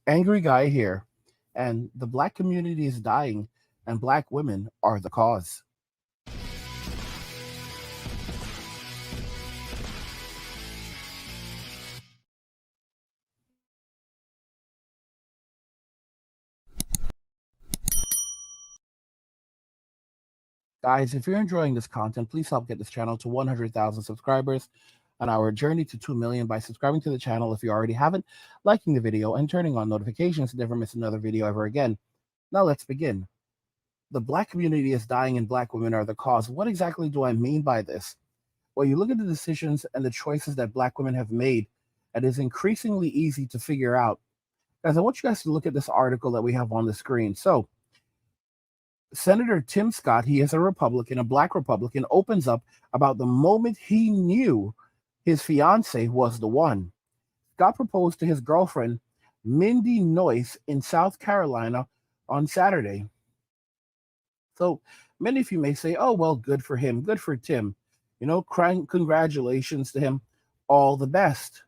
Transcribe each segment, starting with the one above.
Angry guy here, and the black community is dying, and black women are the cause. Guys, if you're enjoying this content, please help get this channel to 100,000 subscribers on our journey to 2 million by subscribing to the channel if you already haven't, liking the video, and turning on notifications to never miss another video ever again. Now let's begin. The black community is dying and black women are the cause. What exactly do I mean by this? Well, you look at the decisions and the choices that black women have made, and it's increasingly easy to figure out. Guys, I want you guys to look at this article that we have on the screen. So, Senator Tim Scott, he is a Republican, a black Republican, opens up about the moment he knew his fiance was the one. Scott proposed to his girlfriend, Mindy Noyce, in South Carolina on Saturday. So many of you may say, oh, well, good for him, good for Tim. You know, congratulations to him, all the best.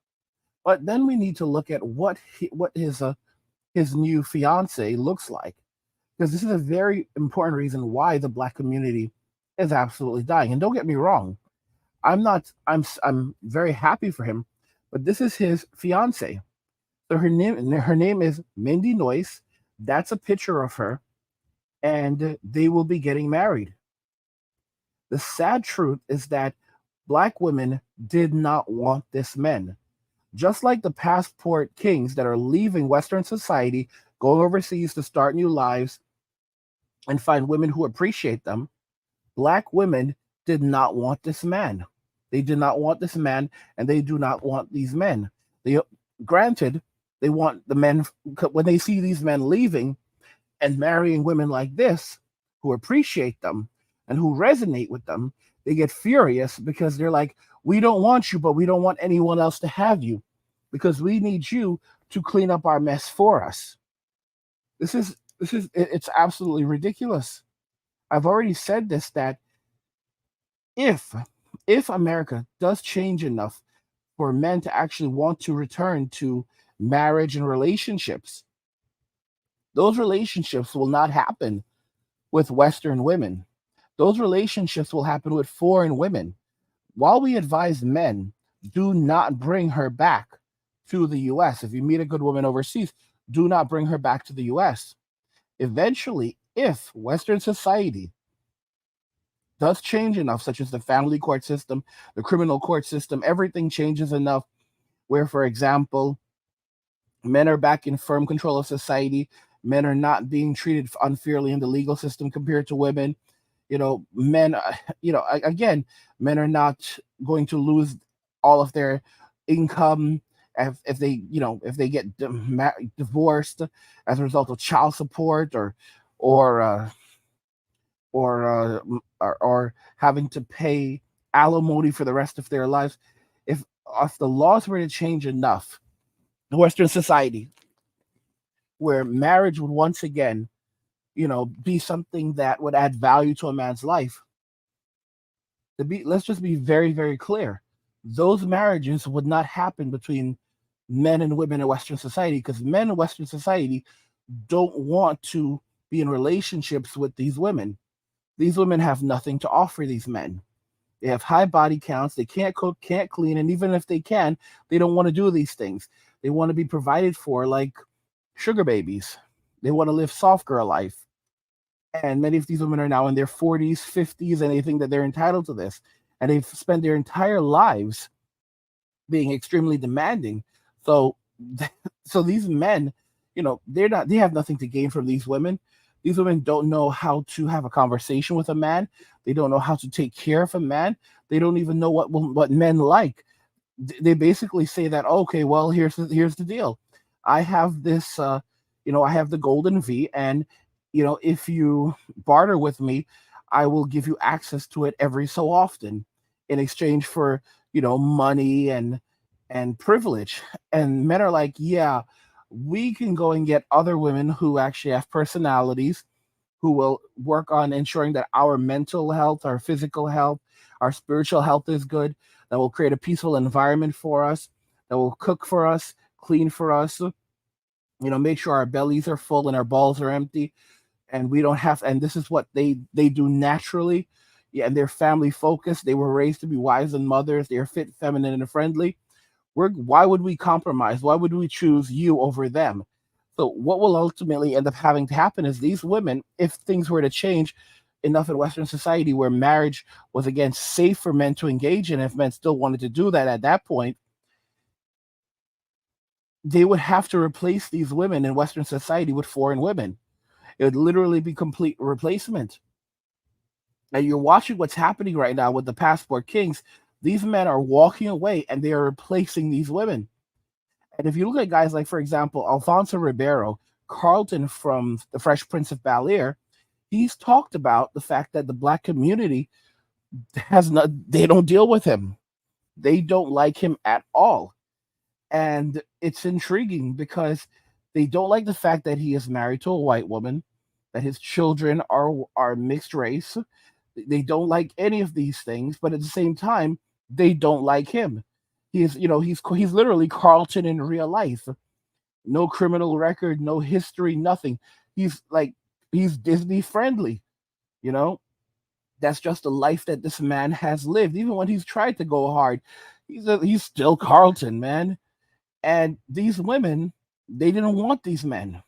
But then we need to look at what his new fiance looks like, because this is a very important reason why the black community is absolutely dying. And don't get me wrong, I'm not. I'm very happy for him, but this is his fiance. So her name is Mindy Noyce. That's a picture of her, and they will be getting married. The sad truth is that black women did not want this man. Just like the passport kings that are leaving Western society, going overseas to start new lives and find women who appreciate them, black women did not want this man. They did not want this man, and they do not want these men. They, granted, they want the men when they see these men leaving and marrying women like this who appreciate them and who resonate with them. They get furious because they're like, we don't want you, but we don't want anyone else to have you because we need you to clean up our mess for us. It's absolutely ridiculous. I've already said this, that if if America does change enough for men to actually want to return to marriage and relationships, those relationships will not happen with Western women. Those relationships will happen with foreign women. While we advise men, do not bring her back to the US. If you meet a good woman overseas, do not bring her back to the US. Eventually, if Western society does change enough, such as the family court system, the criminal court system, everything changes enough where, for example, men are back in firm control of society, men are not being treated unfairly in the legal system compared to women. You know, men, again, men are not going to lose all of their income if they, if they get divorced as a result of child support or uh, or having to pay alimony for the rest of their lives. If if the laws were to change enough in Western society, where marriage would once again, be something that would add value to a man's life, let's just be very, very clear. Those marriages would not happen between men and women in Western society because men in Western society don't want to be in relationships with these women. These women have nothing to offer these men. They have high body counts. They can't cook, can't clean, and even if they can, they don't want to do these things. They want to be provided for like sugar babies. They want to live soft girl life. And many of these women are now in their 40s, 50s, and they think that they're entitled to this. And they've spent their entire lives being extremely demanding. So, so these men, they have nothing to gain from these women. These women don't know how to have a conversation with a man. They don't know how to take care of a man. They don't even know what men like. They basically say that, okay, well, here's the deal. I have this, I have the golden V, and if you barter with me, I will give you access to it every so often in exchange for money and privilege. And men are like, yeah, we can go and get other women who actually have personalities, who will work on ensuring that our mental health, our physical health, our spiritual health is good, that will create a peaceful environment for us, that will cook for us, clean for us, make sure our bellies are full and our balls are empty, and we don't have. And this is what they do naturally. Yeah, and they're family focused. They were raised to be wives and mothers. They're fit, feminine, and friendly. Why would we compromise? Why would we choose you over them? So what will ultimately end up having to happen is these women, if things were to change enough in Western society where marriage was again safe for men to engage in, if men still wanted to do that at that point, they would have to replace these women in Western society with foreign women. It would literally be complete replacement. And you're watching what's happening right now with the passport kings. These men are walking away and they are replacing these women. And if you look at guys like, for example, Alfonso Ribeiro, Carlton from The Fresh Prince of Bel-Air, he's talked about the fact that the black community they don't deal with him. They don't like him at all. And it's intriguing because they don't like the fact that he is married to a white woman, that his children are mixed race. They don't like any of these things, but at the same time, they don't like him. He's literally Carlton in real life. No criminal record, no history, nothing. He's Disney friendly, you know. That's just the life that this man has lived. Even when he's tried to go hard, he's still Carlton, man. And these women, they didn't want these men.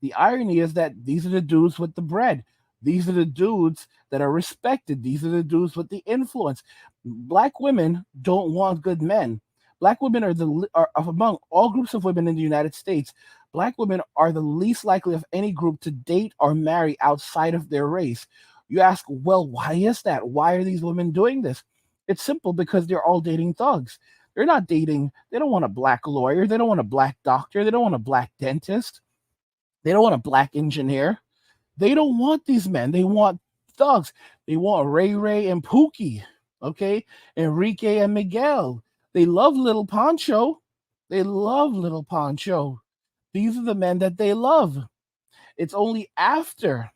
The irony is that these are the dudes with the bread. These are the dudes that are respected. These are the dudes with the influence. Black women don't want good men. Black women are among all groups of women in the United States. Black women are the least likely of any group to date or marry outside of their race. You ask, well, why is that? Why are these women doing this? It's simple because they're all dating thugs. They're not dating, they don't want a black lawyer. They don't want a black doctor. They don't want a black dentist. They don't want a black engineer. They don't want these men. They want thugs. They want Ray Ray and Pookie, okay? Enrique and Miguel. They love Little Poncho. They love Little Poncho. These are the men that they love. It's only after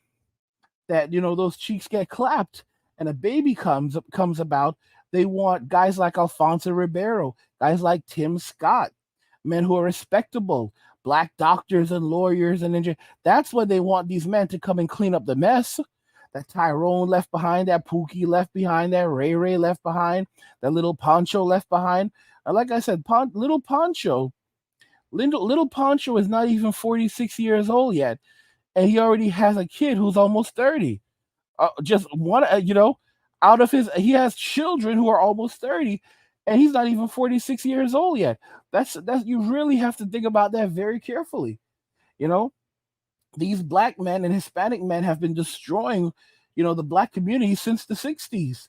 that, those cheeks get clapped and a baby comes about, they want guys like Alfonso Ribeiro, guys like Tim Scott, men who are respectable, black doctors and lawyers and engineers. That's when they want these men to come and clean up the mess that Tyrone left behind, that Pookie left behind, that Ray Ray left behind, that Little Poncho left behind. And like I said, Little Poncho is not even 46 years old yet, and he already has a kid who's almost 30. Just one, out of he has children who are almost 30, and he's not even 46 years old yet. That's you really have to think about that very carefully. These black men and Hispanic men have been destroying, the black community since the 60s,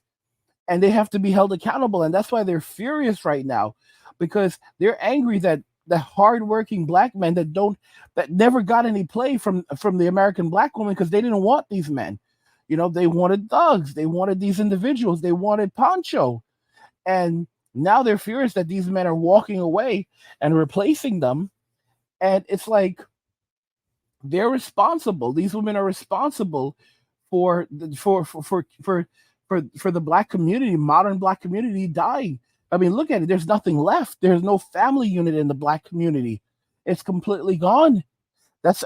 and they have to be held accountable. And that's why they're furious right now, because they're angry that the hardworking black men that never got any play from the American black woman, because they didn't want these men. They wanted thugs. They wanted these individuals. They wanted Poncho. And now they're furious that these men are walking away and replacing them. And it's like they're responsible. These women are responsible for the black community, modern black community dying. I mean, look at it. There's nothing left. There's no family unit in the black community. It's completely gone.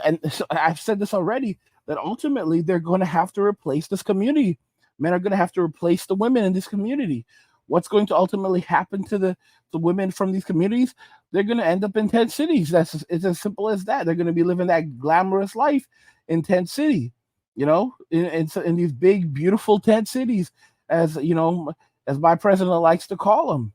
And so I've said this already, that ultimately they're going to have to replace this community. Men are going to have to replace the women in this community. What's going to ultimately happen to the women from these communities? They're going to end up in tent cities. It's as simple as that. They're going to be living that glamorous life in tent city, in these big, beautiful tent cities, as my president likes to call them.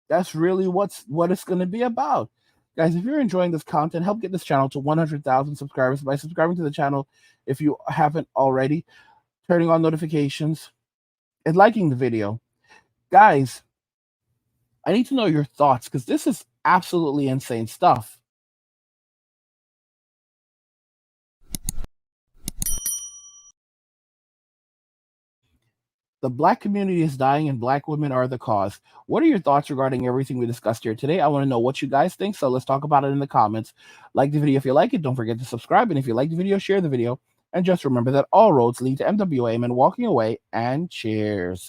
That's really what it's going to be about. Guys, if you're enjoying this content, help get this channel to 100,000 subscribers by subscribing to the channel if you haven't already, turning on notifications, and liking the video. Guys, I need to know your thoughts, because this is absolutely insane stuff. The black community is dying and black women are the cause. What are your thoughts regarding everything we discussed here today? I want to know what you guys think, so let's talk about it in the comments. Like the video if you like it. Don't forget to subscribe. And if you like the video, share the video. And just remember that all roads lead to MWA Men walking away. And cheers.